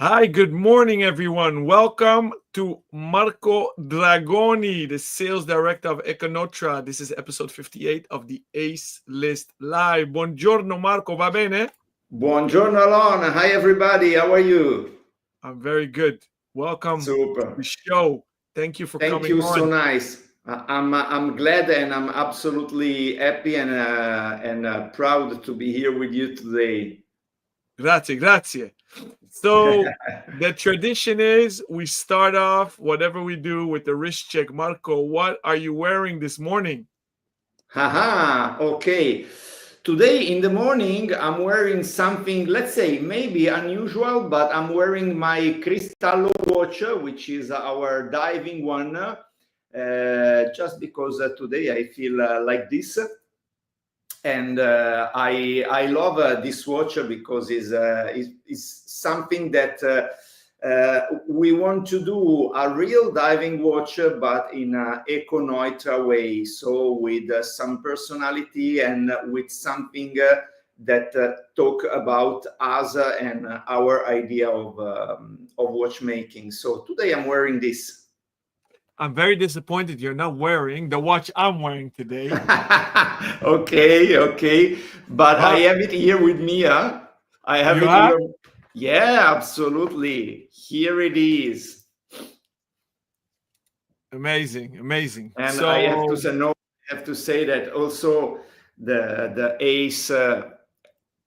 Hi, good morning, everyone. Welcome to Marco Dragoni, the sales director of Neutra. This is episode 58 of the Ace List Live. Buongiorno, Marco. Va bene? Buongiorno, Alon. Hi, everybody. How are you? I'm very good. Welcome to the Super. show. Thank you for Thank coming you. So on. nice. I'm glad and I'm absolutely happy and proud to be here with you today. Grazie, grazie. So the tradition is we start off whatever we do with the wrist check. Marco, what are you wearing this morning? Haha. Okay. Today in the morning, I'm wearing something, let's say, maybe unusual, but I'm wearing my Cristallo watch, which is our diving one, just because today I feel like this. And I love this watch because it's something that we want to do a real diving watch, but in an eco-neutral way. So with some personality and with something that talk about us and our idea of watchmaking. So today I'm wearing this. I'm very disappointed you're not wearing the watch I'm wearing today. Okay. But I have it here with me, huh? I have You it have? here. Yeah, absolutely. Here it is. Amazing. And So I have to say that also the Ace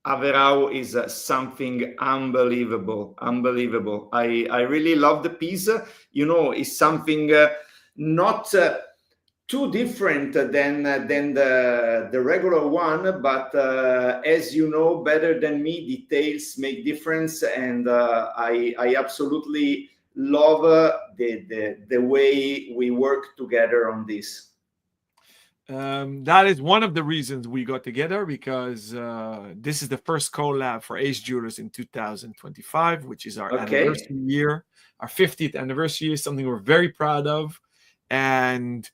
Averau is something unbelievable. I really love the piece. It's something not too different than the regular one, but as you know better than me, details make difference, and I absolutely love the way we work together on this. that is one of the reasons we got together, because this is the first collab for Ace Jewelers in 2025, which is our anniversary year. Our 50th anniversary is something we're very proud of. And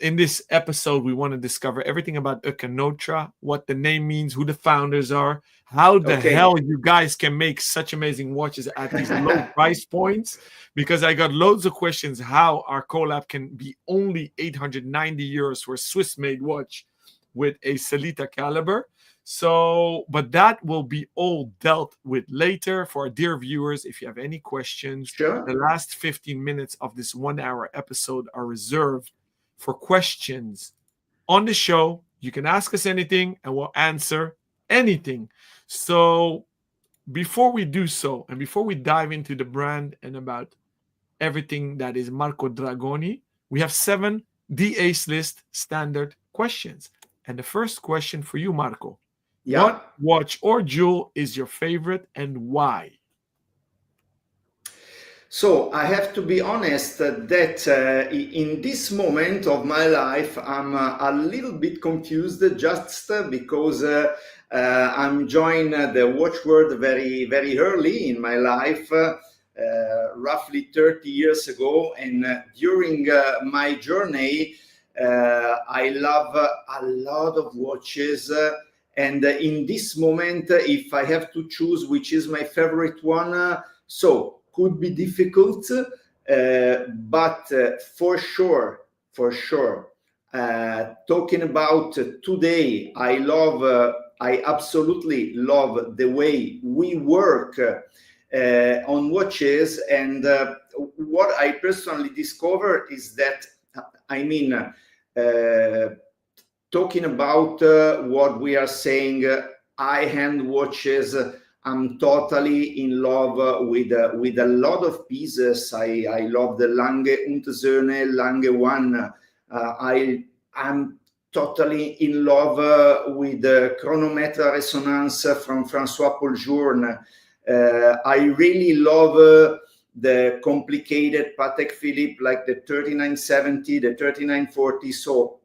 in this episode, we want to discover everything about Neutra, what the name means, who the founders are, how the hell you guys can make such amazing watches at these low price points. Because I got loads of questions how our collab can be only 890 euros for a Swiss-made watch with a Sellita caliber. So, but that will be all dealt with later. For our dear viewers, if you have any questions, the last 15 minutes of this 1 hour episode are reserved for questions on the show. You can ask us anything and we'll answer anything. So before we do so, and before we dive into the brand and about everything that is Marco Dragoni, we have 7 The Ace List standard questions. And the first question for you, Marco. Yeah. What watch or jewel is your favorite and why? So I have to be honest that in this moment of my life, I'm a little bit confused just because I'm joined the watch world very, very early in my life, roughly 30 years ago. And during my journey, I love a lot of watches. And in this moment, if I have to choose which is my favorite one, so could be difficult, but for sure, talking about today, I absolutely love the way we work on watches, and what I personally discovered is that, talking about what we are saying, high-end watches, I'm totally in love with a lot of pieces. I love the Lange und Söhne, Lange One. I'm totally in love with the Chronometre Resonance from François Paul Journe. I really love the complicated Patek Philippe, like the 3970, the 3940. So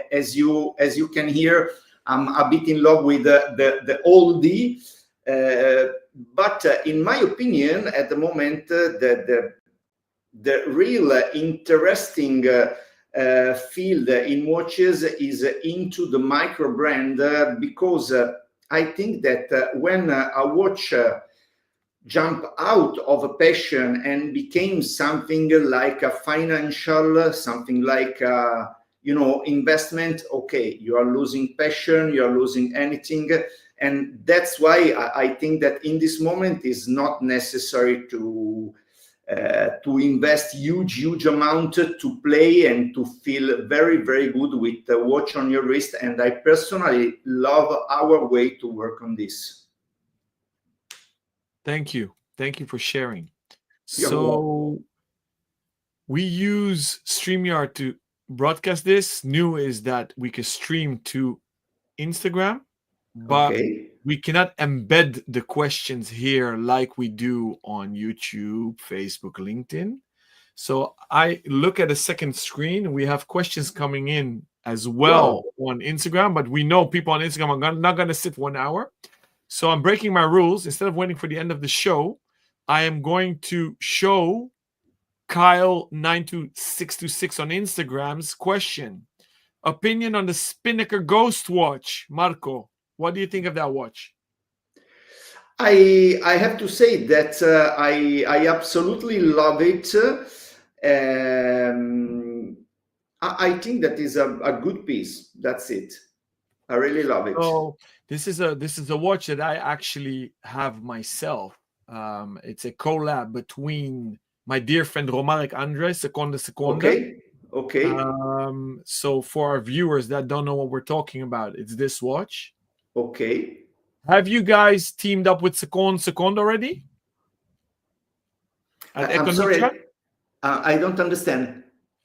as you can hear, I'm a bit in love with the oldie. But in my opinion, at the moment, the real interesting field in watches is into the micro brand, because I think that when a watch jump out of a passion and became something like a financial, something like investment, okay, you are losing passion, you are losing anything. And that's why I think that in this moment is not necessary to invest huge amount to play and to feel very, very good with the watch on your wrist. And I personally love our way to work on this. Thank you for sharing. You're So welcome. we use StreamYard to broadcast this. New is that we can stream to Instagram, but we cannot embed the questions here like we do on YouTube, Facebook, LinkedIn. So I look at a second screen. We have questions coming in as well on Instagram, but we know people on Instagram are not going to sit 1 hour. So I'm breaking my rules. Instead of waiting for the end of the show, I am going to show Kyle92626 on Instagram's question. Opinion on the Spinnaker Ghost watch. Marco, what do you think of that watch? I have to say that I absolutely love it. I think that is a good piece. That's it. I really love it. So this is a watch that I actually have myself. It's a collab between my dear friend Romaric Andre, Seconda. Okay. So for our viewers that don't know what we're talking about, it's this watch. Okay. Have you guys teamed up with Second already? I'm sorry, I don't understand.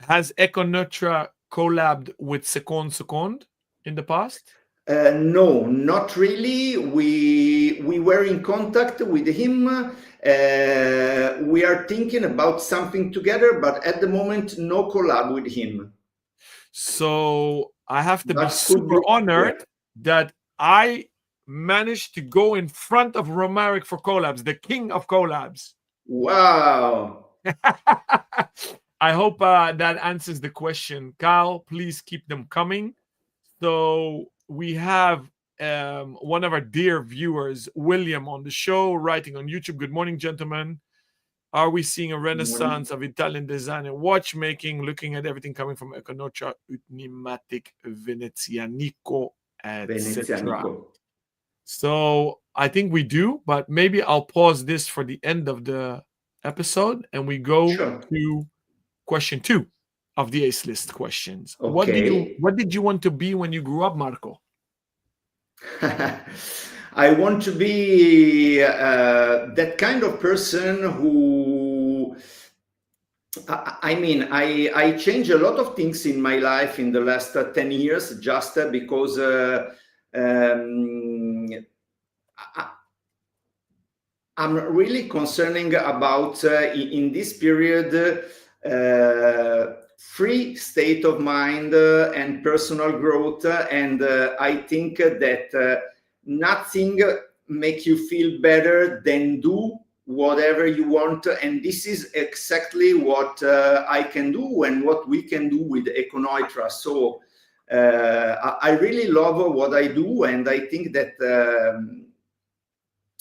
Has Neutra collabed with Second in the past? No, not really. We were in contact with him. We are thinking about something together, but at the moment, no collab with him. So I have to be super honored that I managed to go in front of Romaric for collabs, the king of collabs. Wow. I hope that answers the question. Kyle, please keep them coming. So we have one of our dear viewers, William, on the show, writing on YouTube. Good morning, gentlemen. Are we seeing a renaissance of Italian design and watchmaking, looking at everything coming from Econotra, Utnimatic, Venezianico, etc.? So I think we do, but maybe I'll pause this for the end of the episode and we go to question 2 of the Ace List questions. Okay. What did you want to be when you grew up, Marco? I want to be that kind of person who, I changed a lot of things in my life in the last 10 years just because I'm really concerning about in this period free state of mind and personal growth, and I think that nothing make you feel better than do whatever you want, and this is exactly what I can do and what we can do with Neutra. So I really love what I do, and I think that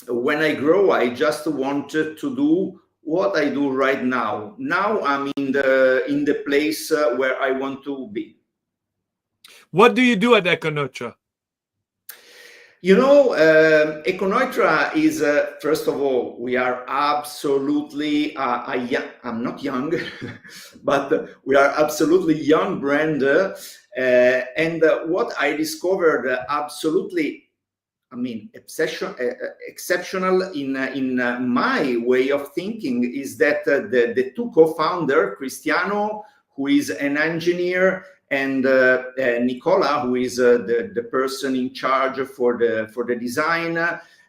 when I grow, I just want to do what I do right now. Now I'm in the place where I want to be. What do you do at Neutra? You know, Neutra is, first of all, we are absolutely, I'm not young, but we are absolutely young brand. And what I discovered absolutely, exceptional in my way of thinking is that the two co-founder, Cristiano, who is an engineer, and Nicola, who is the person in charge for the design,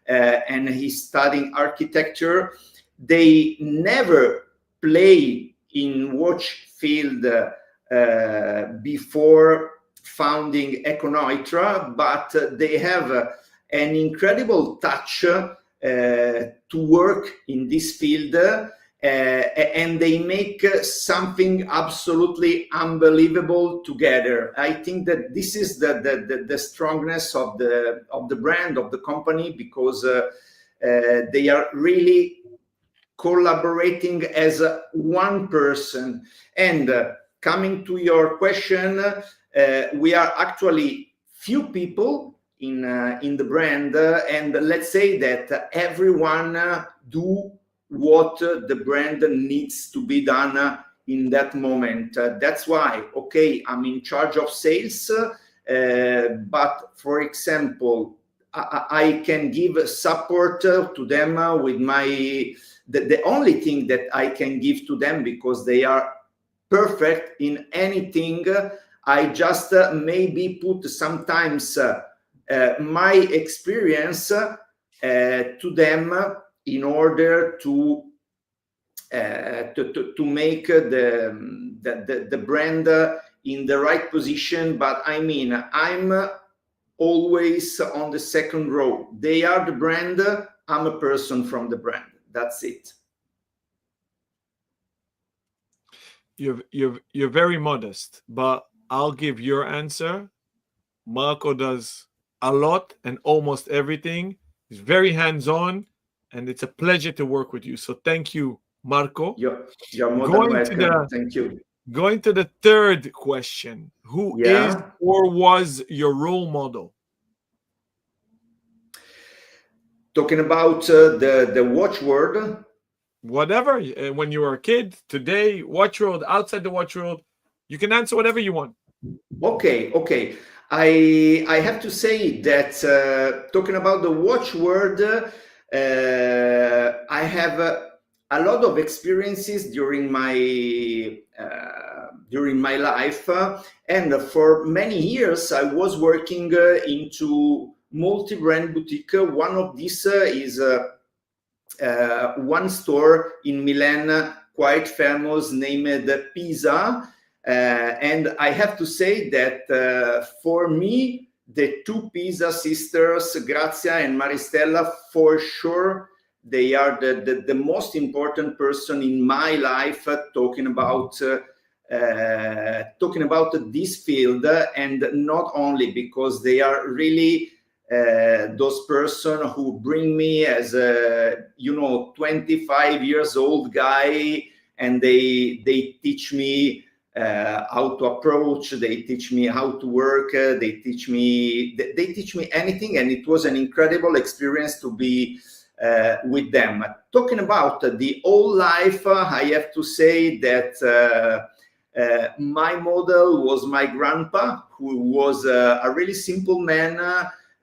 and he's studying architecture. They never play in watch field before founding Neutra, but they have an incredible touch to work in this field, and they make something absolutely unbelievable together. I think that this is the strongness of the brand, of the company, because they are really collaborating as one person. And coming to your question, we are actually few people in the brand, and let's say that everyone do what the brand needs to be done in that moment. That's why, okay, I'm in charge of sales, but for example, I can give support to them with the only thing that I can give to them, because they are perfect in anything. I just maybe put sometimes my experience to them in order to make the brand in the right position. But I mean, I'm always on the second row. They are the brand, I'm a person from the brand. That's it. You're very modest, but I'll give your answer. Marco does a lot and almost everything. He's very hands-on, and it's a pleasure to work with you. So thank you, Marco. You're more than welcome. Thank you. Going to the third question. Who is or was your role model? Talking about the watch world? Whatever. When you were a kid, today, watch world, outside the watch world, you can answer whatever you want. Okay. I have to say that talking about the watch world, I have a lot of experiences during my life, and for many years I was working into multi-brand boutique. One of these is one store in Milan, quite famous, named Pisa. And I have to say that for me, the two Pisa sisters, Grazia and Maristella, for sure, they are the most important person in my life, talking about this field, and not only because they are really those person who bring me as a 25 years old guy, and they teach me how to approach, they teach me how to work, they teach me anything, and it was an incredible experience to be with them. Talking about the whole life, I have to say that my model was my grandpa, who was a really simple man,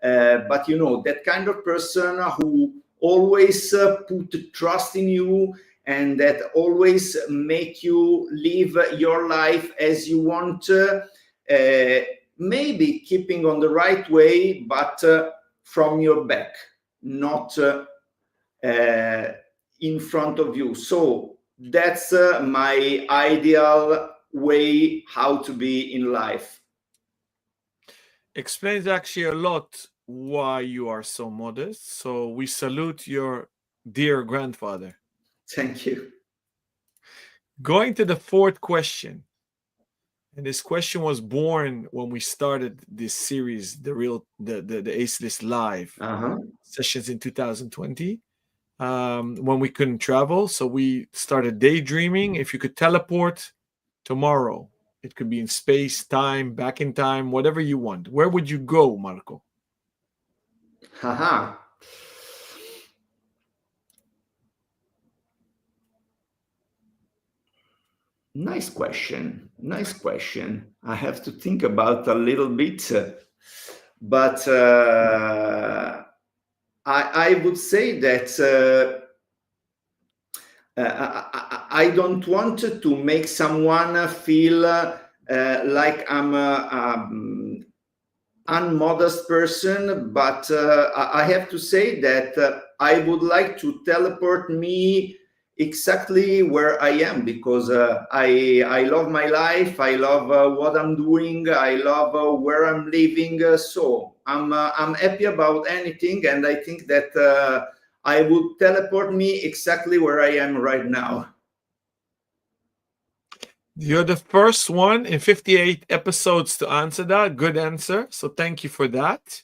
but that kind of person who always put trust in you, and that always make you live your life as you want, maybe keeping on the right way, but from your back, not in front of you. So that's my ideal way how to be in life. Explains actually a lot why you are so modest. So we salute your dear grandfather. Thank you. Going to the fourth question. And this question was born when we started this series, the Ace List Live sessions in 2020, when we couldn't travel. So we started daydreaming. If you could teleport tomorrow, it could be in space, time, back in time, whatever you want. Where would you go, Marco? Haha. Nice question. I have to think about a little bit, but I would say that I don't want to make someone feel like I'm an unmodest person, but I have to say that I would like to teleport me exactly where I am, because I love my life, I love what I'm doing, I love where I'm living, so I'm happy about anything, and I think that I would teleport me exactly where I am right now. You're the first one in 58 episodes to answer that. Good answer. So thank you for that.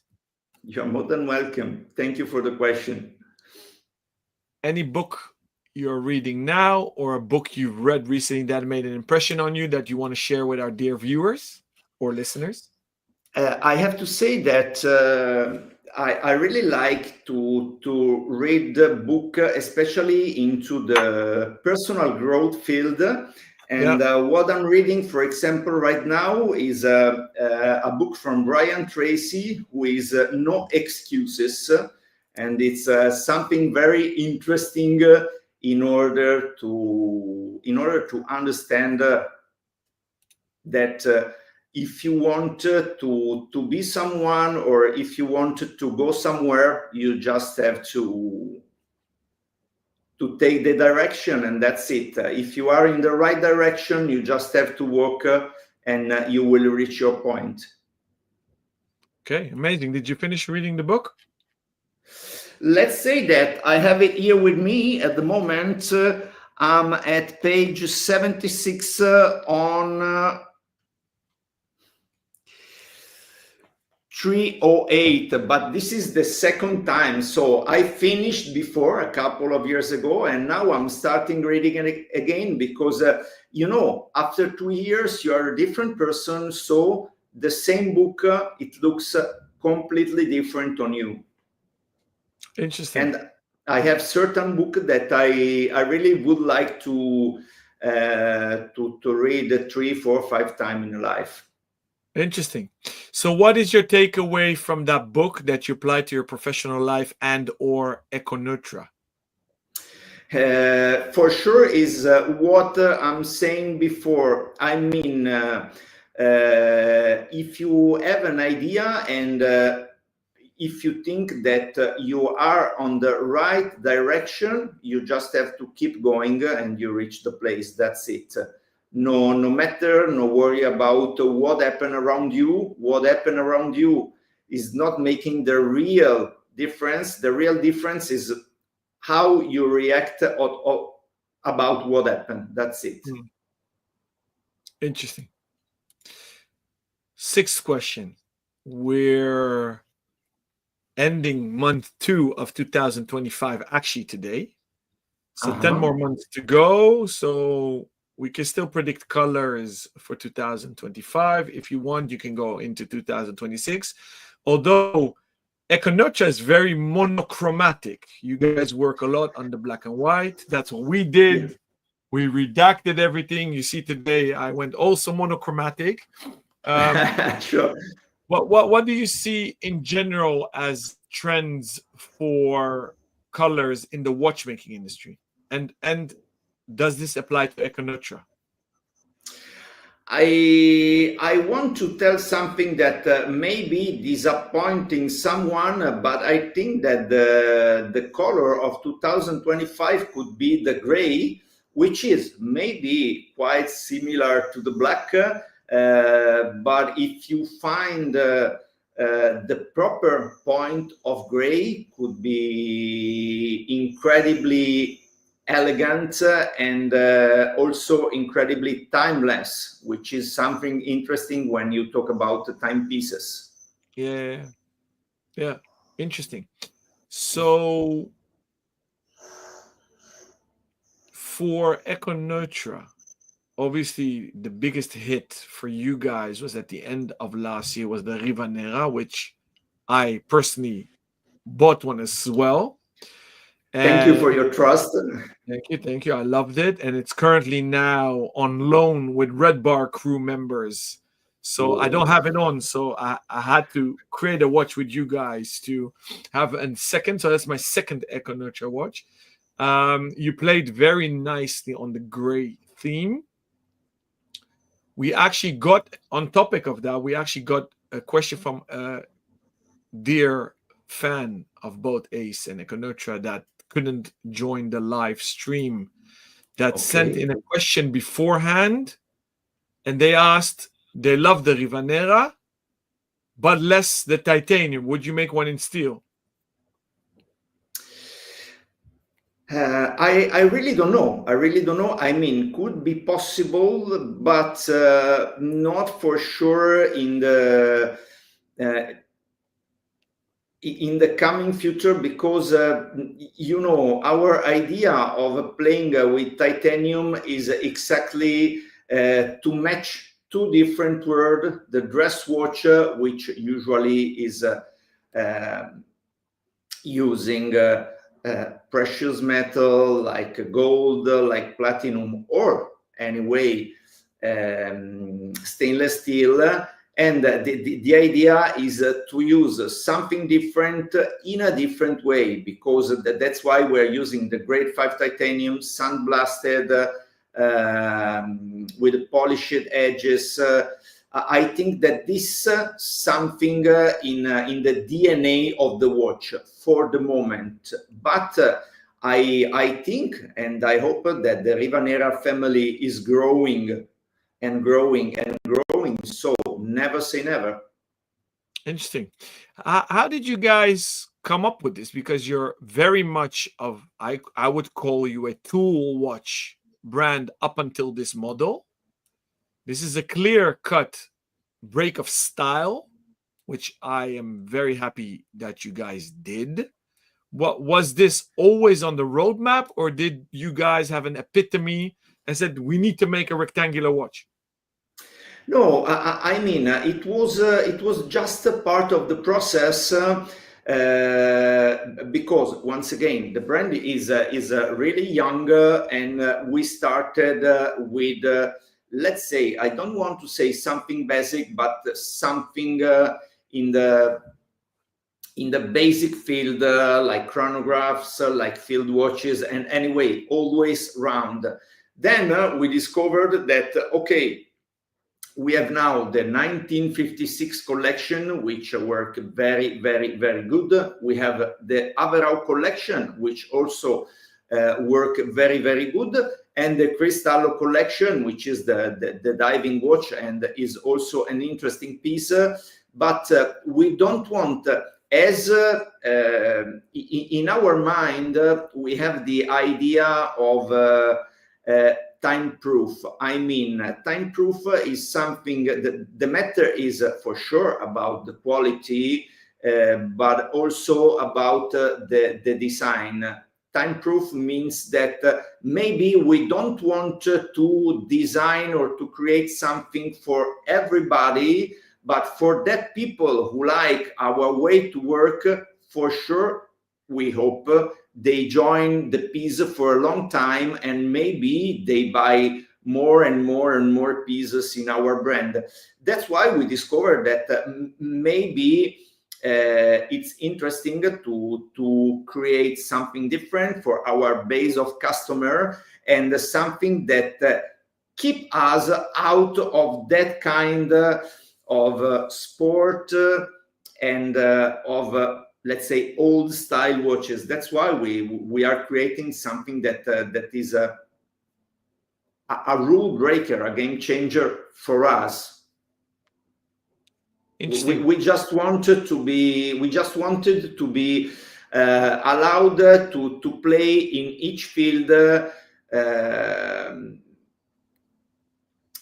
You're more than welcome. Thank you for the question. Any book you're reading now, or a book you've read recently that made an impression on you that you want to share with our dear viewers or listeners? I have to say that I really like to read the book, especially into the personal growth field. And what I'm reading, for example, right now is a book from Brian Tracy, who is No Excuses. And it's something very interesting in order to understand that if you want to be someone, or if you want to go somewhere, you just have to take the direction, and that's it. If you are in the right direction, you just have to walk, and you will reach your point. Okay, amazing. Did you finish reading the book? Let's say that I have it here with me at the moment. I'm at page 76 on 308, but this is the second time. So I finished before a couple of years ago, and now I'm starting reading it again because, after 2 years, you are a different person. So the same book, it looks completely different on you. Interesting. And I have certain book that I really would like to read 3, 4, 5 times in life. Interesting. So what is your takeaway from that book that you apply to your professional life and or Neutra? For sure is what I'm saying before. I mean, if you have an idea and if you think that you are on the right direction, you just have to keep going and you reach the place. That's it. No matter, no worry about what happened around you. What happened around you is not making the real difference. The real difference is how you react about what happened. That's it. Interesting. 6th question. We're ending month 2 of 2025 actually today. So 10 more months to go. So we can still predict colors for 2025. If you want, you can go into 2026. Although Neutra is very monochromatic. You guys work a lot on the black and white. That's what we did. Yeah. We redacted everything. You see today, I went also monochromatic. Sure. What do you see in general as trends for colors in the watchmaking industry? And does this apply to Neutra? I want to tell something that may be disappointing someone, but I think that the color of 2025 could be the gray, which is maybe quite similar to the black. But if you find the proper point of gray, could be incredibly elegant and also incredibly timeless, which is something interesting when you talk about the timepieces. Yeah, interesting. So for Neutra, obviously the biggest hit for you guys was at the end of last year was the Rivanera, which I personally bought one as well. Thank you for your trust. Thank you. I loved it. And it's currently now on loan with Red Bar crew members. So I don't have it on. So I had to create a watch with you guys to have a second. So that's my second Neutra watch. You played very nicely on the gray theme. We actually got, on topic of that, we actually got a question from a dear fan of both Ace and Neutra that couldn't join the live stream, that sent in a question beforehand, and they asked, they love the Rivanera but less the titanium. Would you make one in steel? I really don't know. I mean, could be possible, but not for sure in the in the coming future, because you know, our idea of playing with titanium is exactly to match two different worlds: the dress watch, which usually is using precious metal like gold, like platinum, or anyway stainless steel. And the idea is to use something different in a different way, because that's why we're using the grade 5 titanium, sandblasted, with polished edges. I think that this something in the DNA of the watch for the moment. But I think and I hope that the Rivanera family is growing and growing and growing. So never say never. Interesting. How did you guys come up with this? Because you're very much of, I would call you a tool watch brand up until this model. This is a clear-cut break of style, which I am very happy that you guys did. What was this always on the roadmap, or did you guys have an epitome and said we need to make a rectangular watch? No, I mean, it was just a part of the process, because once again, the brand is really young, and we started with, let's say, I don't want to say something basic, but something in the basic field, like chronographs, like field watches, and anyway, always round. Then we discovered that, okay, we have now the 1956 collection, which work very, very, very good. We have the Averau collection, which also work very, very good. And the Cristallo collection, which is the diving watch, and is also an interesting piece. But we don't want, as in our mind, we have the idea of time proof. I mean, time proof is something that the matter is for sure about the quality, but also about the design. Time proof means that maybe we don't want to design or to create something for everybody, but for that people who like our way to work, for sure, we hope they join the piece for a long time, and maybe they buy more and more and more pieces in our brand. That's why we discovered that maybe it's interesting to create something different for our base of customer, and something that keep us out of that kind of sport and of let's say old style watches. That's why we are creating something that that is a rule breaker, a game changer for us. We just wanted to be allowed to play in each field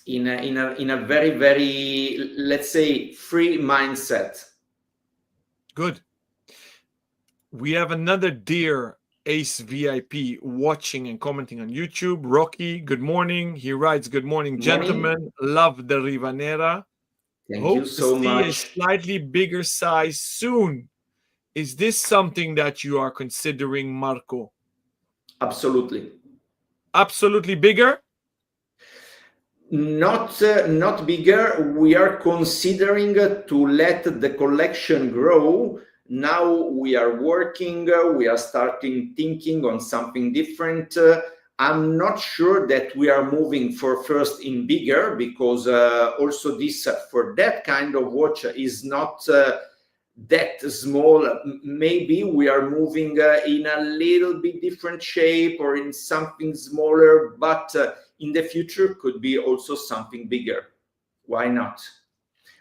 in a very, very, let's say, free mindset. Good. We have another dear Ace VIP watching and commenting on YouTube. Rocky, good morning. He writes, good morning, gentlemen. Love the Rivanera. Thank Hope you so much. A slightly bigger size soon. Is this something that you are considering, Marco? Absolutely. Absolutely bigger? Not bigger. We are considering to let the collection grow. Now we are working, we are starting thinking on something different. I'm not sure that we are moving for first in bigger, because also this for that kind of watch is not that small. Maybe we are moving in a little bit different shape or in something smaller, but in the future could be also something bigger. Why not?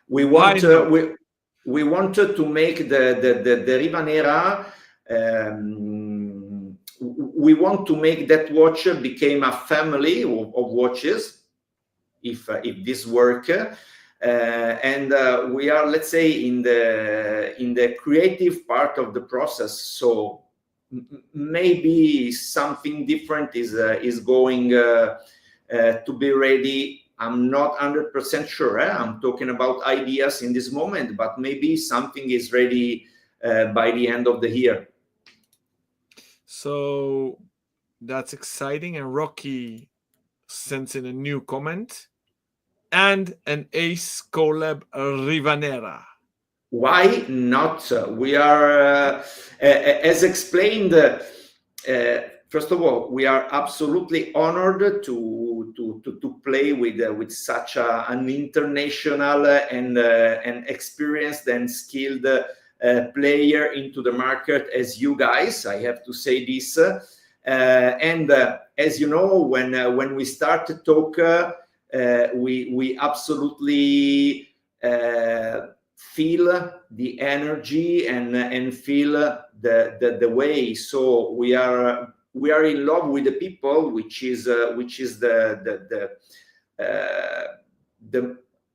We want we wanted to make the Rivanera. We want to make that watch became a family of watches, if this work. and we are, let's say, in the creative part of the process. So maybe something different is going to be ready. I'm not 100% sure. I'm talking about ideas in this moment, but maybe something is ready by the end of the year. So that's exciting. And Rocky sends in a new comment. And an Ace collab Rivanera. Why not? We are, as explained, first of all, we are absolutely honored to play with such an international and experienced and skilled player into the market as you guys. I have to say this. And as you know, when we start to talk, we absolutely feel the energy and feel the way. So we are in love with the people, which is the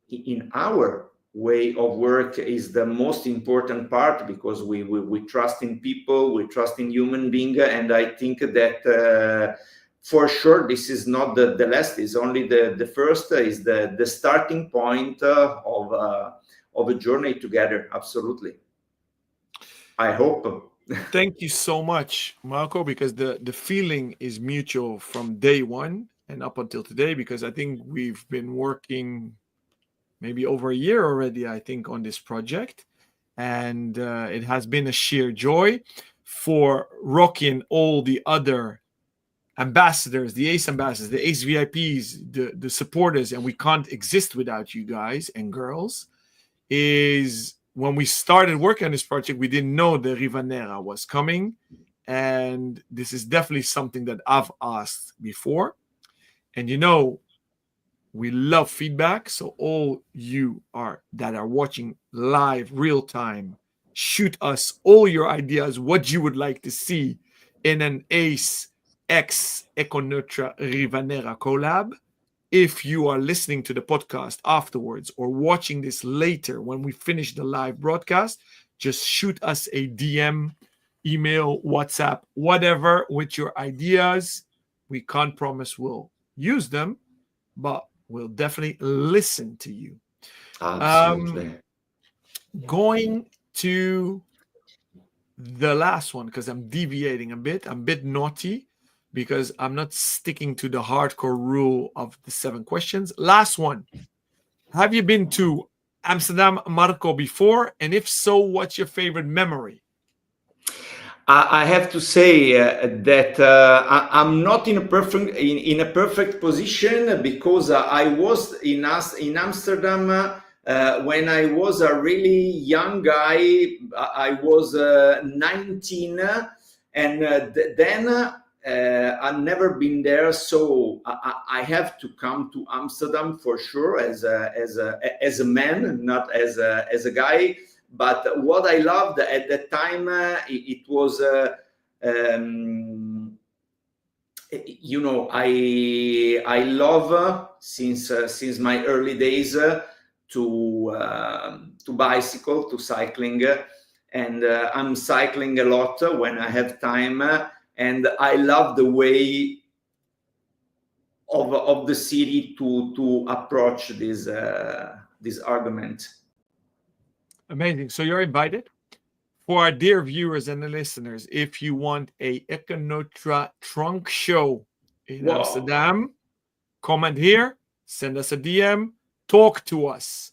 in our way of work is the most important part, because we trust in people, we trust in human being, and I think that for sure this is not the last, is only the first, is the starting point of a journey together. Absolutely. I hope. Thank you so much, Marco, because the feeling is mutual from day one and up until today, because I think we've been working maybe over a year already, I think, on this project. And it has been a sheer joy for Rocky and all the other ambassadors, the Ace ambassadors, the Ace VIPs, the supporters, and we can't exist without you guys and girls. Is when we started working on this project, we didn't know the Rivanera was coming. And this is definitely something that I've asked before. And you know, we love feedback. So all you that are watching live, real time, shoot us all your ideas, what you would like to see in an Ace X Neutra Rivanera collab. If you are listening to the podcast afterwards or watching this later when we finish the live broadcast, just shoot us a DM, email, WhatsApp, whatever, with your ideas. We can't promise we'll use them, but we'll definitely listen to you. Absolutely. Going to the last one, because I'm deviating a bit. I'm a bit naughty, because I'm not sticking to the hardcore rule of the 7 questions. Last one. Have you been to Amsterdam, Marco, before? And if so, what's your favorite memory? I have to say that I'm not in a perfect position, because I was in Amsterdam when I was a really young guy. I was 19, and then I've never been there, so I have to come to Amsterdam for sure as a man, not as a guy. But what I loved at that time, it was, you know, I love since my early days to bicycle, to cycling, and I'm cycling a lot when I have time. And I love the way of the city to approach this argument. Amazing. So you're invited. For our dear viewers and the listeners, if you want a Neutra trunk show in Amsterdam, comment here, send us a DM, talk to us.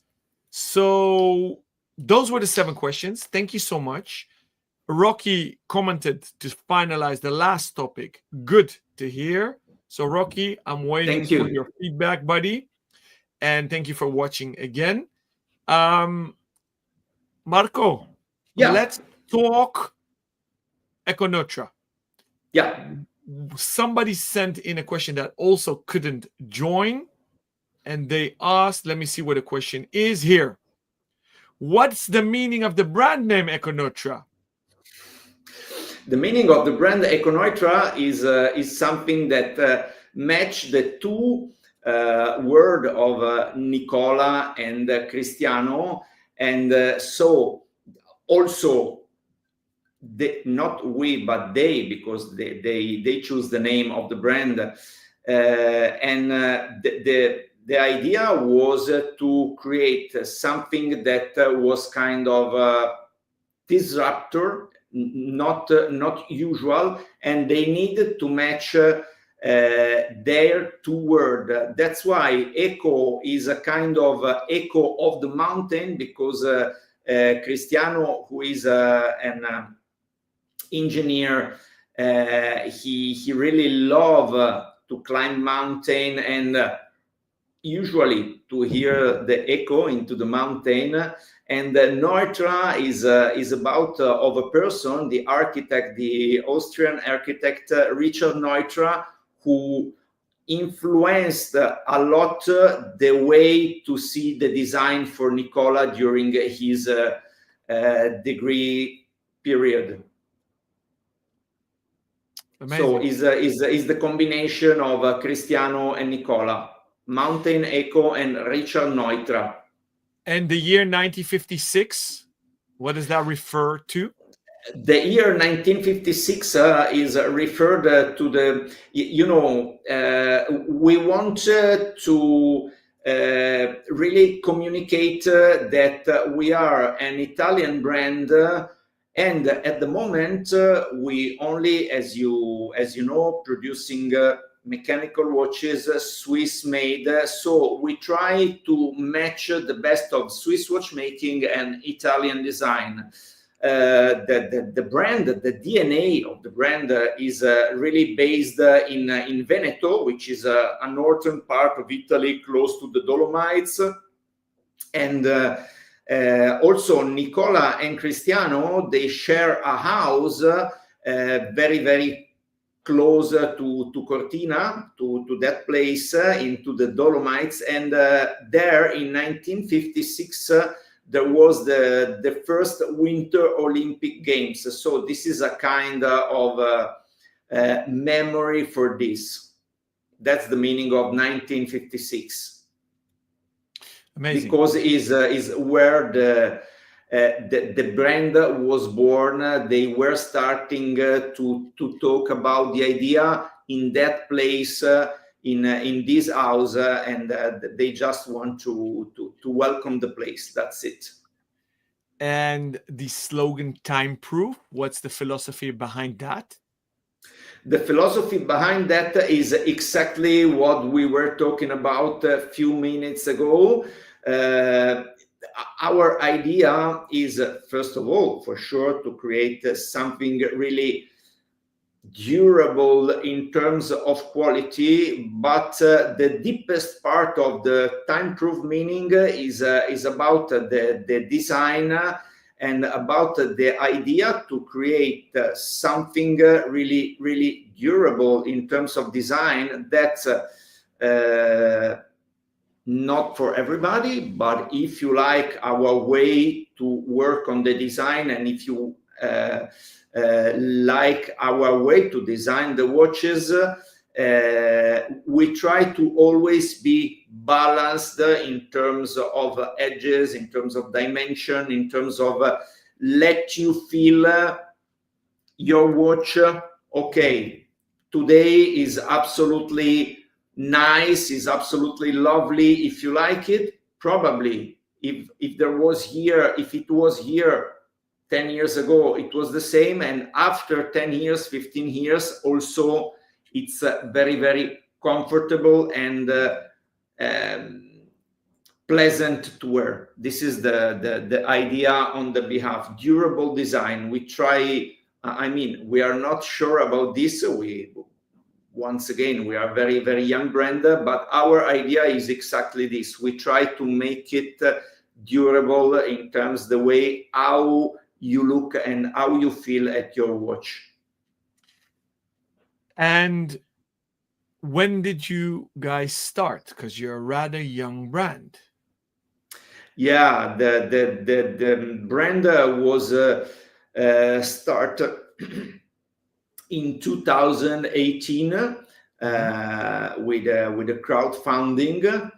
So those were the 7 questions. Thank you so much. Rocky commented to finalize the last topic. Good to hear. So Rocky, I'm waiting for your feedback, buddy. And thank you for watching again. Marco, let's talk Neutra. Yeah. Somebody sent in a question that also couldn't join. And they asked, let me see what the question is here. What's the meaning of the brand name Neutra? The meaning of the brand Neutra is something that match the two word of Nicola and Cristiano, and so also not we but they, because they choose the name of the brand, and the idea was to create something that was kind of disruptor, not usual, and they needed to match their two words. That's why eco is a kind of echo of the mountain, because Cristiano, who is an engineer, he really love to climb mountain, and usually to hear the echo into the mountain. And Neutra is about of a person, the architect, the Austrian architect Richard Neutra, who influenced a lot the way to see the design for Nicola during his degree period. Amazing. So is the combination of Cristiano and Nicola, Mountain Echo and Richard Neutra. And the year 1956, what does that refer to? The year 1956 is referred to the, we want to really communicate that we are an Italian brand, and at the moment we only, as you know, producing mechanical watches, Swiss made. So we try to match the best of Swiss watchmaking and Italian design. The brand, the DNA of the brand is really based in Veneto, which is a northern part of Italy, close to the Dolomites. And also Nicola and Cristiano, they share a house very, very close to Cortina, to that place, into the Dolomites. And there in 1956, there was the first Winter Olympic Games. So this is a kind of memory for this. That's the meaning of 1956. Amazing. Because is where the brand was born. They were starting to talk about the idea in that place, in this house, and they just want to welcome the place. That's it. And the slogan "Time Proof," what's the philosophy behind that? The philosophy behind that is exactly what we were talking about a few minutes ago. Our idea is, first of all, for sure, to create something really durable in terms of quality, but the deepest part of the time-proof meaning is about the design and about the idea to create something really, really durable in terms of design. That's not for everybody, but if you like our way to work on the design, and if you like our way to design the watches, we try to always be balanced in terms of edges, in terms of dimension, in terms of let you feel your watch. Okay, today is absolutely nice, is absolutely lovely. If you like it, probably if it was here 10 years ago, it was the same, and after 10 years, 15 years, also it's very, very comfortable and pleasant to wear. This is the idea on the behalf durable design. We try. We are not sure about this. Once again, we are very, very young brand, but our idea is exactly this. We try to make it durable in terms the way how you look and how you feel at your watch. And when did you guys start? Because you're a rather young brand. Yeah, the brand was started in 2018. with the crowdfunding,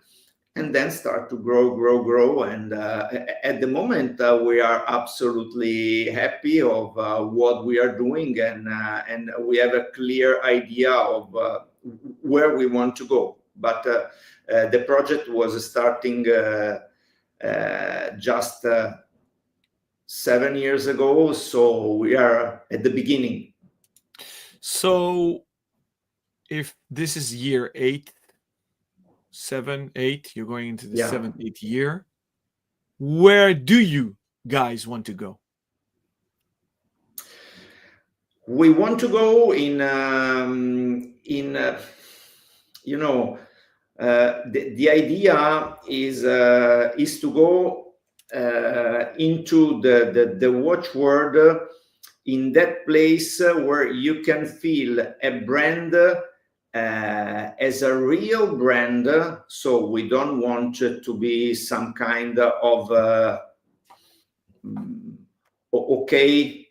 and then start to grow. And at the moment, we are absolutely happy of what we are doing, and we have a clear idea of where we want to go. But the project was starting just 7 years ago, so we are at the beginning. So if this is year 8, 7, 8, you're going into the 7th, 8th year, where do you guys want to go? We want to go in you know, the idea is to go into the watch world, in that place where you can feel a brand as a real brand. So we don't want to be some kind of okay,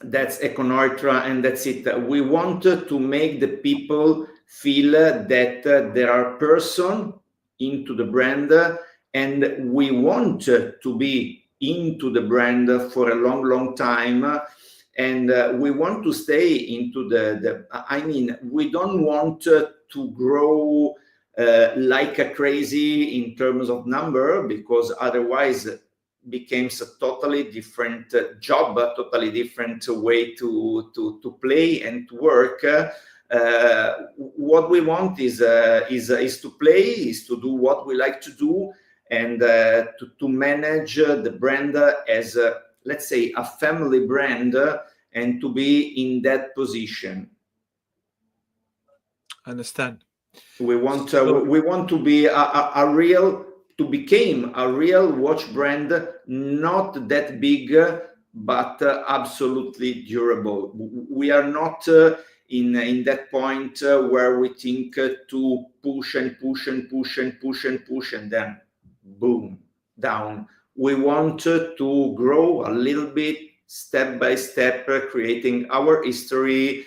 that's Neutra and that's it. We want to make the people feel that there are person into the brand, and we want to be into the brand for a long time, and we want to stay into I mean, we don't want to grow like a crazy in terms of number, because otherwise becomes a totally different job, a totally different way to play and to work. What we want is to play, is to do what we like to do, and to manage the brand as let's say a family brand, and to be in that position. Understand. We want to be a real, to become a real watch brand, not that big, but absolutely durable. We are not in that point where we think to push and push and push and push and push, and then boom, down. We want to grow a little bit, step by step, creating our history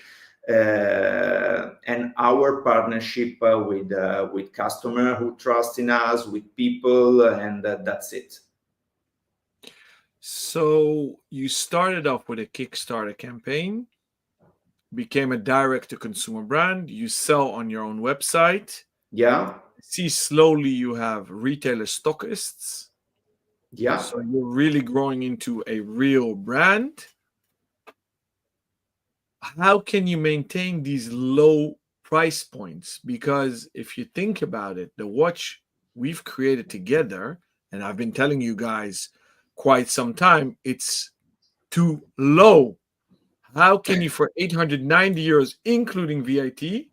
and our partnership with customer who trust in us, with people, and that's it. So you started off with a Kickstarter campaign, became a direct-to-consumer brand. You sell on your own website. Yeah. See, slowly you have retailer stockists. Yeah. So you're really growing into a real brand. How can you maintain these low price points? Because if you think about it, the watch we've created together, and I've been telling you guys quite some time, it's too low. How can you, for 890 euros, including VAT,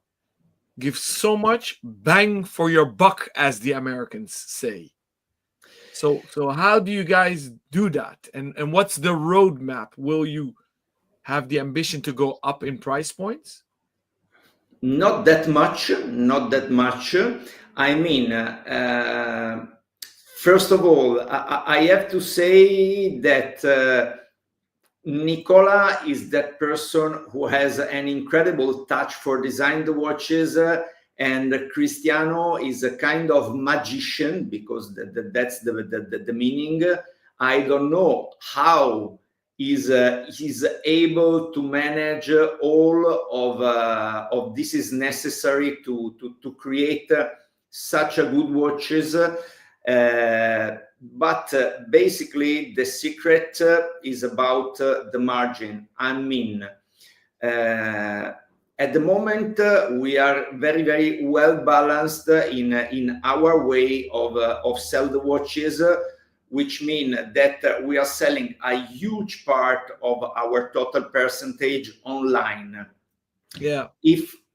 give so much bang for your buck, as the Americans say? So how do you guys do that? And what's the roadmap? Will you have the ambition to go up in price points? Not that much. I mean, first of all, I have to say that Nicola is that person who has an incredible touch for design the watches, and Cristiano is a kind of magician, because that's the meaning. I don't know how he's able to manage all of this is necessary to create such a good watches. But basically the secret is about the margin. I mean, at the moment we are very well balanced in our way of sell the watches, which mean that we are selling a huge part of our total percentage online. Yeah.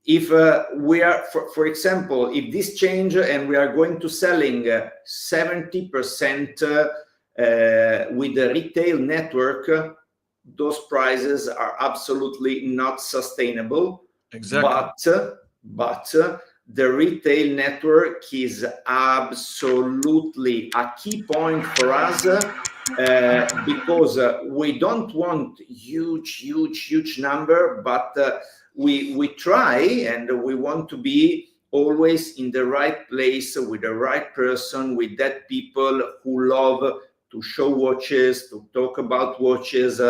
If we are, for example, if this change and we are going to selling 70% with the retail network, those prices are absolutely not sustainable. Exactly. But the retail network is absolutely a key point for us, because we don't want huge number, but we try, and we want to be always in the right place with the right person, with that people who love to show watches, to talk about watches,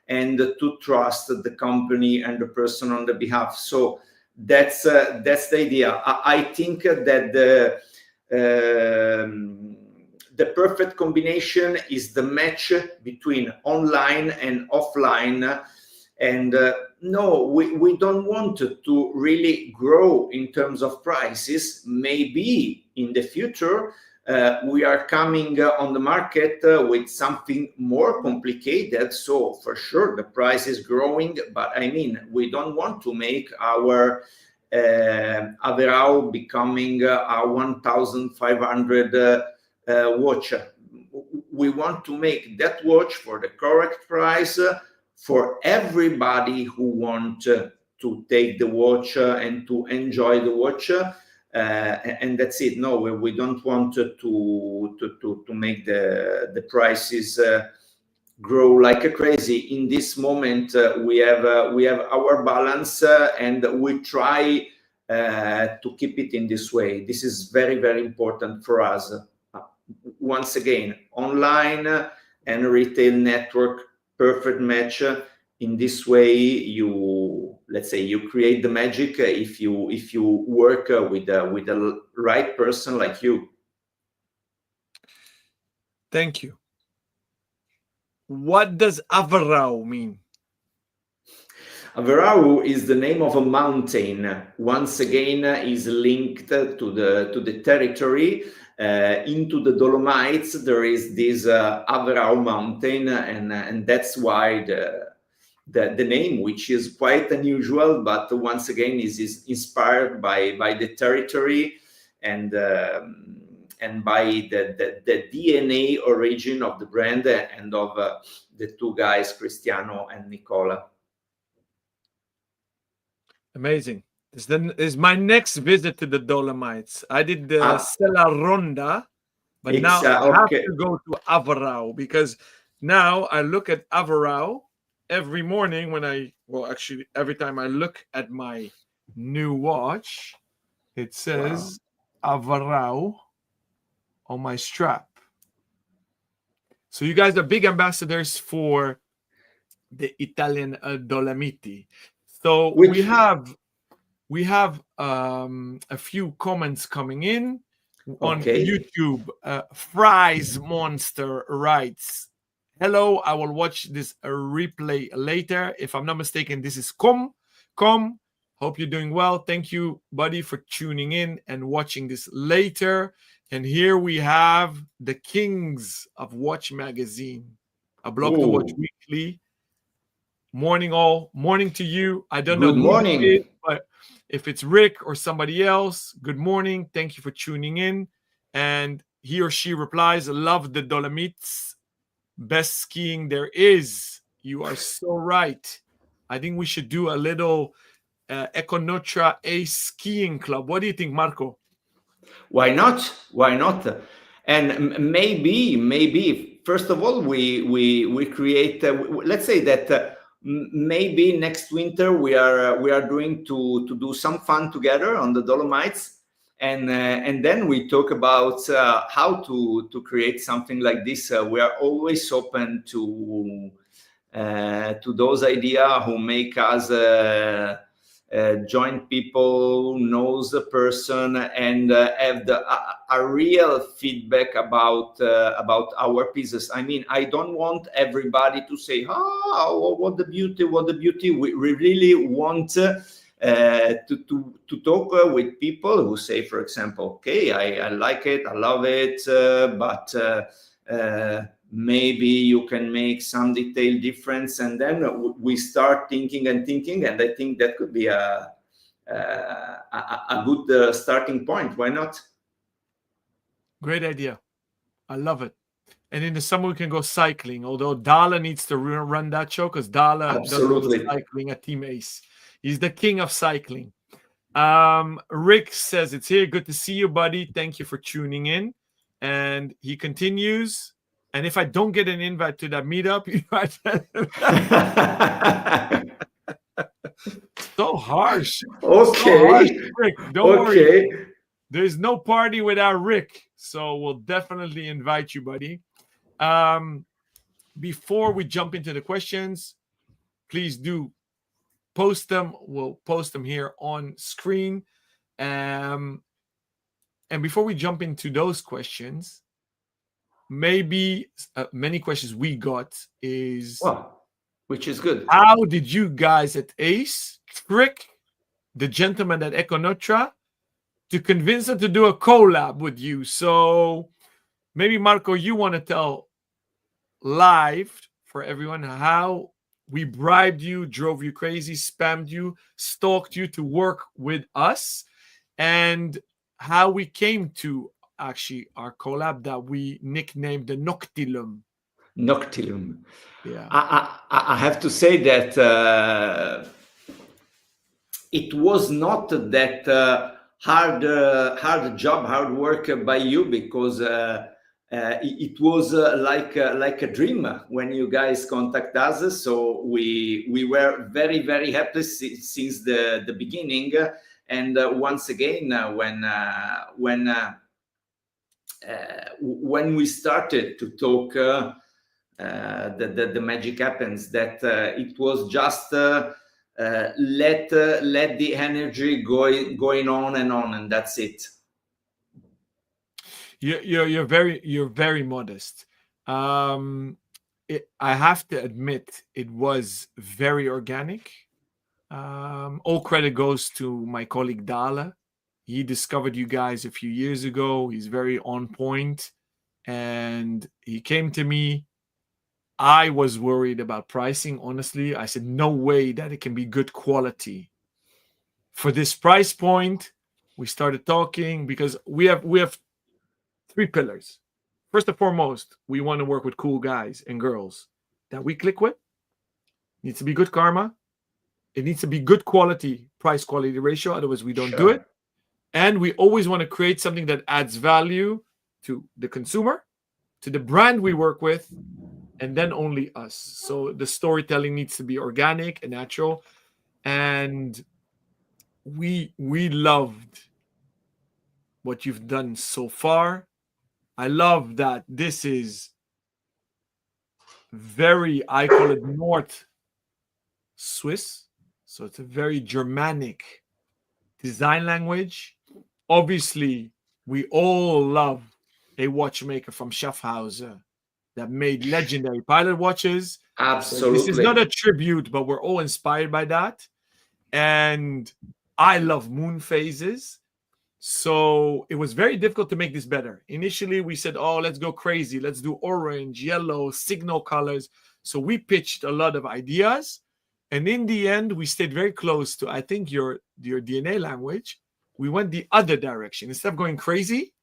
and to trust the company and the person on the behalf. So that's the idea. I think that the perfect combination is the match between online and offline. And no, we don't want to really grow in terms of prices. Maybe in the future, we are coming on the market with something more complicated. So for sure, the price is growing. But I mean, we don't want to make our Averau becoming a 1,500 watch. We want to make that watch for the correct price for everybody who want to take the watch and to enjoy the watch. And that's it. No, we don't want to make the prices grow like a crazy. In this moment, we have our balance, and we try to keep it in this way. This is very, very important for us. Once again, online and retail network, perfect match. In this way, let's say you create the magic if you work with the right person like you. Thank you. What does Averau mean? Averau is the name of a mountain. Once again, is linked to the territory. Into the Dolomites, there is this Averau mountain, and that's why the name, which is quite unusual, but once again is inspired by the territory and by the DNA origin of the brand and of the two guys, Cristiano and Nicola. Amazing. This is my next visit to the Dolomites. I did the Sella Ronda, but now I have to go to Averau, because now I look at Averau every morning when actually every time I look at my new watch, it says Averau on my strap. So you guys are big ambassadors for the Italian Dolomiti. So we have a few comments coming in on YouTube. Fries Monster writes, "Hello, I will watch this replay later. If I'm not mistaken, this is Com. Hope you're doing well. Thank you, buddy, for tuning in and watching this later." And here we have the kings of Watch Magazine, a blog to watch weekly. Morning all. Morning to you. I don't know who it is, but if it's Rick or somebody else, good morning. Thank you for tuning in. And he or she replies, "Love the Dolomites. Best skiing there is." You are so right. I think we should do a little Neutra Ace skiing club. What do you think, Marco? Why not? Why not? And maybe first of all, we create. Let's say that maybe next winter we are doing to do some fun together on the Dolomites, and then we talk about how to create something like this. We are always open to those ideas who make us join people, knows the person, and have a real feedback about our pieces. I mean, I don't want everybody to say, "Oh, what the beauty, what the beauty." We really want to talk with people who say, for example, "Okay, I like it, I love it, but maybe you can make some detail difference." And then we start thinking, and I think that could be a good starting point. Why not? Great idea. I love it. And in the summer we can go cycling, although Dala needs to run that show, because Dala does cycling at Team Ace. He's the king of cycling. Rick says, "It's here. Good to see you, buddy. Thank you for tuning in." And he continues, "And if I don't get an invite to that meetup, you might..." So harsh. Okay. So harsh, Rick. Don't Okay. worry. There's no party without Rick. So we'll definitely invite you, buddy. Before we jump into the questions, please do post them. We'll post them here on screen. And before we jump into those questions, maybe many questions we got is, which is good. How did you guys at Ace trick the gentleman at Neutra to convince them to do a collab with you? So maybe Marco, you want to tell live for everyone how we bribed you, drove you crazy, spammed you, stalked you to work with us, and how we came to actually our collab that we nicknamed the Noctilum. Noctilum. Yeah. I have to say that it was not that hard job, hard work by you, because it was like a dream when you guys contact us. So we were very, very happy since the beginning. And once again, when we started to talk, the magic happens. That it was just let the energy going on, and that's it. You're very modest. I have to admit, it was very organic. All credit goes to my colleague Dala. He discovered you guys a few years ago. He's very on point, and he came to me. I was worried about pricing, honestly. I said, no way that it can be good quality. For this price point, we started talking because we have 3 pillars. First and foremost, we want to work with cool guys and girls that we click with. It needs to be good karma. It needs to be good quality, price quality ratio. Otherwise, we don't do it. And we always want to create something that adds value to the consumer, to the brand we work with, and then only us. So the storytelling needs to be organic and natural. And we loved what you've done so far. I love that this is very, I call it North Swiss. So it's a very Germanic design language. Obviously, we all love a watchmaker from Schaffhauser that made legendary pilot watches. Absolutely. So this is not a tribute, but we're all inspired by that. And I love moon phases. So it was very difficult to make this better. Initially, we said, oh, let's go crazy. Let's do orange, yellow, signal colors. So we pitched a lot of ideas. And in the end, we stayed very close to, I think, your DNA language. We went the other direction. Instead of going crazy,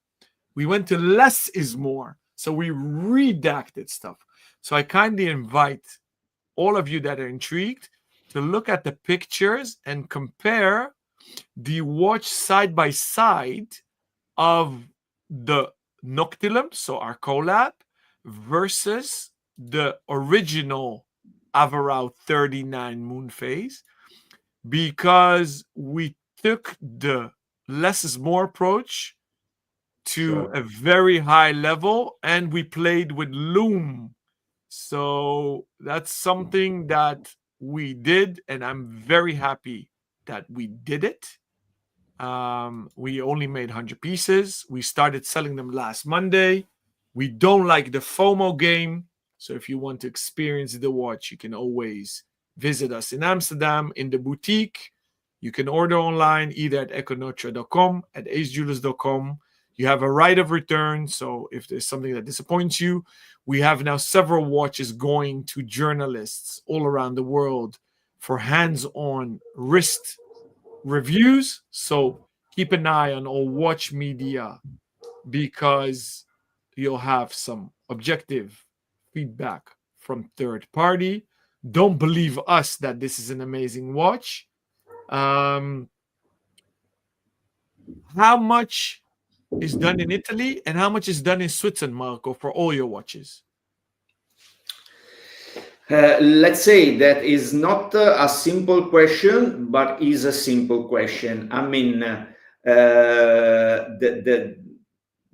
we went to less is more. So we redacted stuff. So I kindly invite all of you that are intrigued to look at the pictures and compare the watch side by side of the Noctilum, so our collab, versus the original Averau 39 moon phase, because we took the less is more approach to a very high level, and we played with loom. So that's something that we did, and I'm very happy that we did it. We only made 100 pieces. We started selling them last Monday. We don't like the FOMO game. So if you want to experience the watch, you can always visit us in Amsterdam in the boutique. You can order online either at econotra.com, at acejewelers.com. You have a right of return. So if there's something that disappoints you, we have now several watches going to journalists all around the world for hands-on wrist reviews. So keep an eye on all watch media, because you'll have some objective feedback from third party. Don't believe us that this is an amazing watch. How much is done in Italy and how much is done in Switzerland, Marco, for all your watches? Let's say that is not a simple question, but is a simple question. I mean, the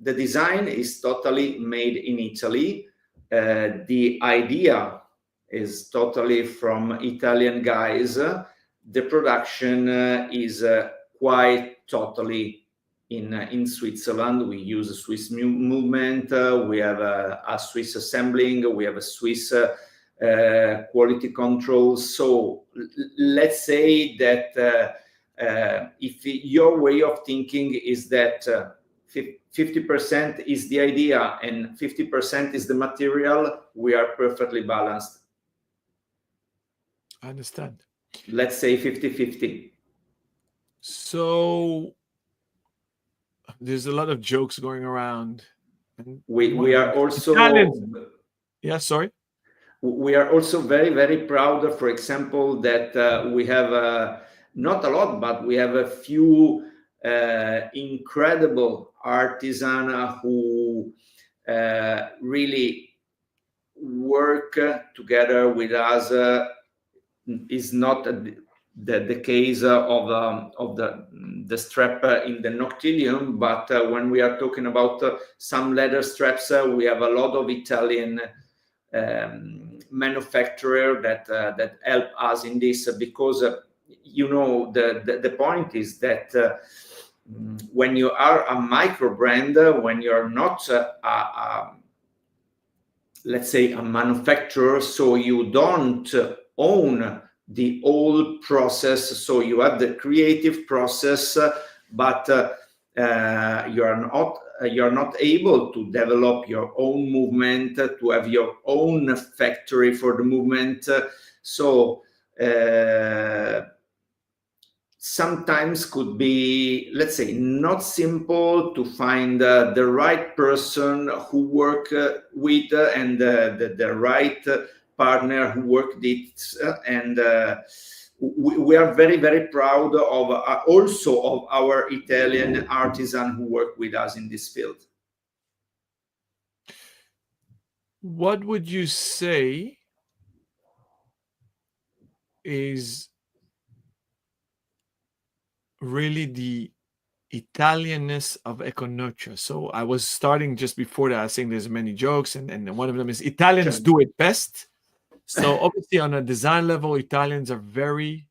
design is totally made in Italy. The idea is totally from Italian guys. The production is quite totally in Switzerland. We use a Swiss movement. We have a Swiss assembling. We have a Swiss quality control. So let's say that if your way of thinking is that 50% is the idea and 50% is the material, we are perfectly balanced. I understand. Let's say 50-50. So there's a lot of jokes going around. And we are also yeah, sorry. We are also very, very proud, for example, that we have not a lot, but we have a few incredible artisans who really work together with us. Is not the case of the strap in the Noctilum, but when we are talking about some leather straps, we have a lot of Italian manufacturer that help us in this, because you know the point is that when you are a micro brand, when you're not let's say a manufacturer, so you don't own the whole process, so you have the creative process, but you're not able to develop your own movement, to have your own factory for the movement. So sometimes could be, let's say, not simple to find the right person who work with and the right partner who worked it, and we are very, very proud of also of our Italian artisan who work with us in this field. What would you say is really the Italianness of Econoccia? So I was starting just before that saying there's many jokes, and one of them is Italians do it best. So obviously on a design level, Italians are very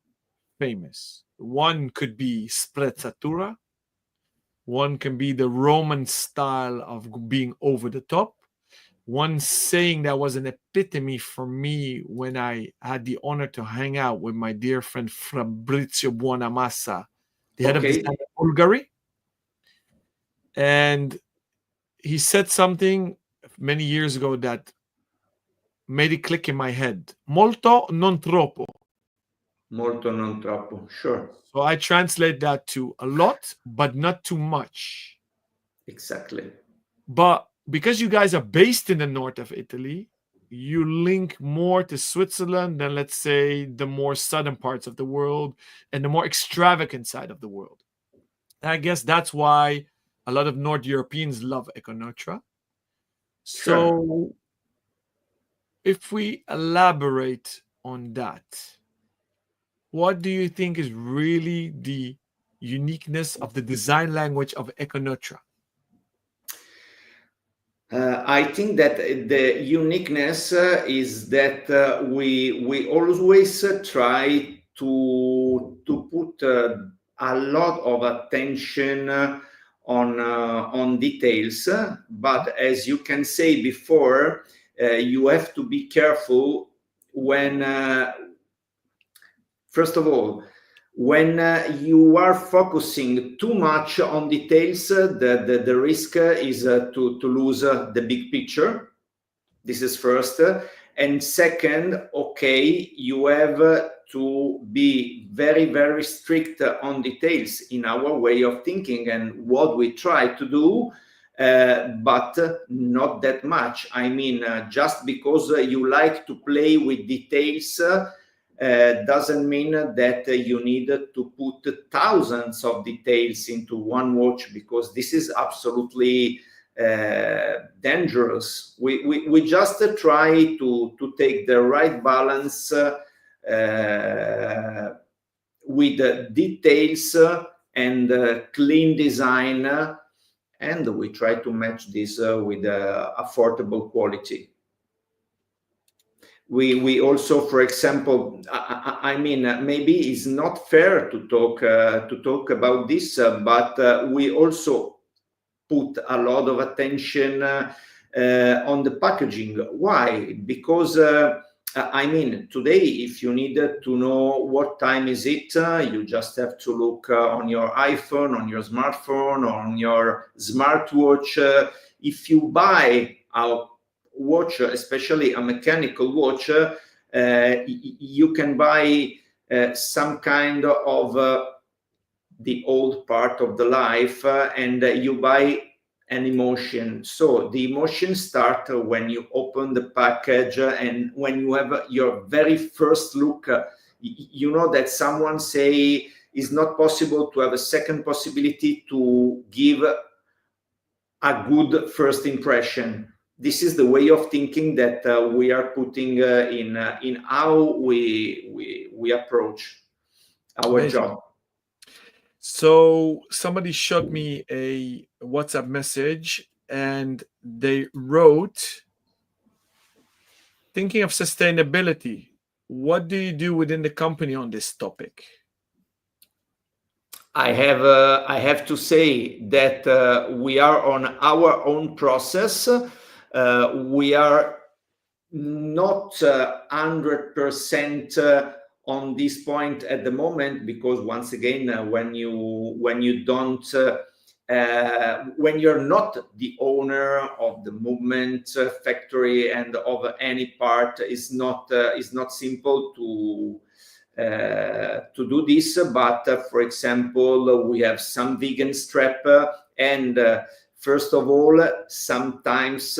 famous. One could be sprezzatura. One can be the Roman style of being over the top. One saying that was an epitome for me when I had the honor to hang out with my dear friend Fabrizio Buonamassa, the head of design of Bulgari. And he said something many years ago that made it click in my head. Molto non troppo. Molto non troppo, sure. So I translate that to a lot, but not too much. Exactly. But because you guys are based in the north of Italy, you link more to Switzerland than, let's say, the more southern parts of the world and the more extravagant side of the world. And I guess that's why a lot of North Europeans love Econoccia. So if we elaborate on that, what do you think is really the uniqueness of the design language of Econoccia? I think that the uniqueness is that we always try to put a lot of attention on details, but as you can say before, you have to be careful when first of all, when you are focusing too much on details, the risk is to lose the big picture. This is first. And second, okay, you have to be very, very strict on details in our way of thinking and what we try to do, but not that much. I mean, just because you like to play with details, doesn't mean that you need to put thousands of details into one watch, because this is absolutely dangerous. We just try to take the right balance with details and clean design, and we try to match this with affordable quality. We also, for example, I mean, maybe it's not fair to talk about this, but we also put a lot of attention on the packaging. Why? Because I mean, today, if you need to know what time is it, you just have to look on your iPhone, on your smartphone, on your smartwatch. If you buy a watch, especially a mechanical watch, you can buy some kind of the old part of the life, and you buy an emotion. So the emotion starts when you open the package, and when you have your very first look. You know that someone say it's not possible to have a second possibility to give a good first impression. This is the way of thinking that we are putting in how we approach our Amazing. job. So somebody shot me a WhatsApp message and they wrote, thinking of sustainability, what do you do within the company on this topic? I have to say that we are on our own process. We are not 100% on this point at the moment, because once again, when you don't when you're not the owner of the movement factory and of any part, is not simple to do this. But for example, we have some vegan strap, and first of all, sometimes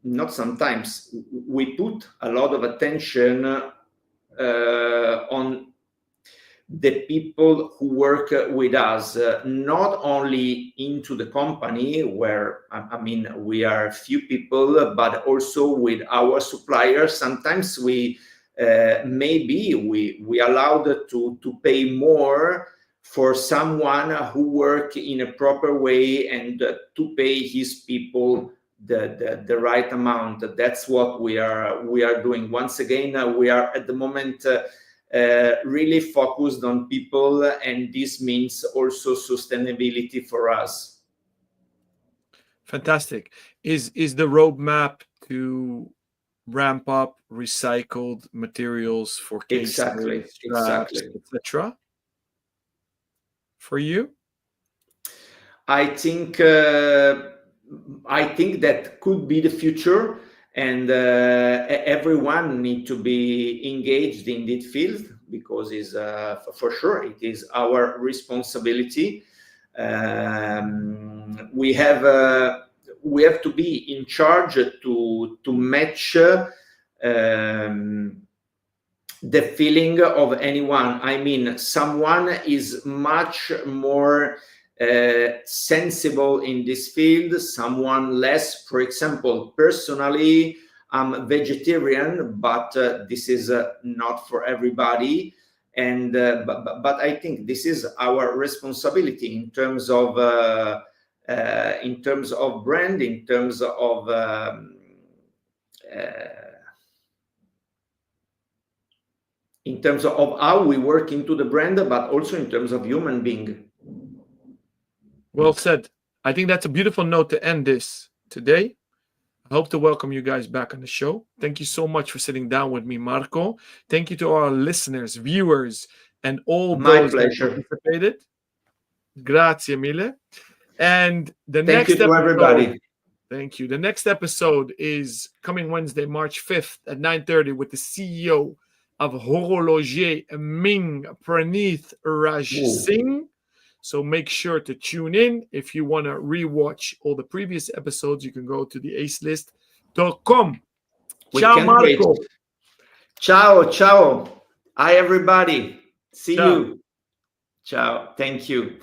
not sometimes, we put a lot of attention on the people who work with us, not only into the company where, I mean, we are few people, but also with our suppliers. Sometimes we maybe we allowed to pay more for someone who work in a proper way, and to pay his people the right amount. That's what we are doing. Once again, we are at the moment really focused on people, and this means also sustainability for us. Fantastic. Is the roadmap to ramp up recycled materials for cases, straps, etc. for you? I think that could be the future, and everyone need to be engaged in this field, because is for sure it is our responsibility. We have to be in charge to match the feeling of anyone. I mean, someone is much more sensible in this field, someone less. For example, personally, I'm vegetarian, but this is not for everybody. And but I think this is our responsibility in terms of brand, in terms of in terms of how we work into the brand, but also in terms of human being. Well said. I think that's a beautiful note to end this today. I hope to welcome you guys back on the show. Thank you so much for sitting down with me, Marco. Thank you to our listeners, viewers, and all those that participated. Grazie mille. And the next episode, everybody. Thank you. The next episode is coming Wednesday, March 5th at 9:30 with the CEO of Horologier Ming Praneeth Raj Singh. So make sure to tune in. If you want to rewatch all the previous episodes, you can go to the acelist.com. Ciao, Marco. Wait. Ciao. Hi, everybody. See you. Ciao. Thank you.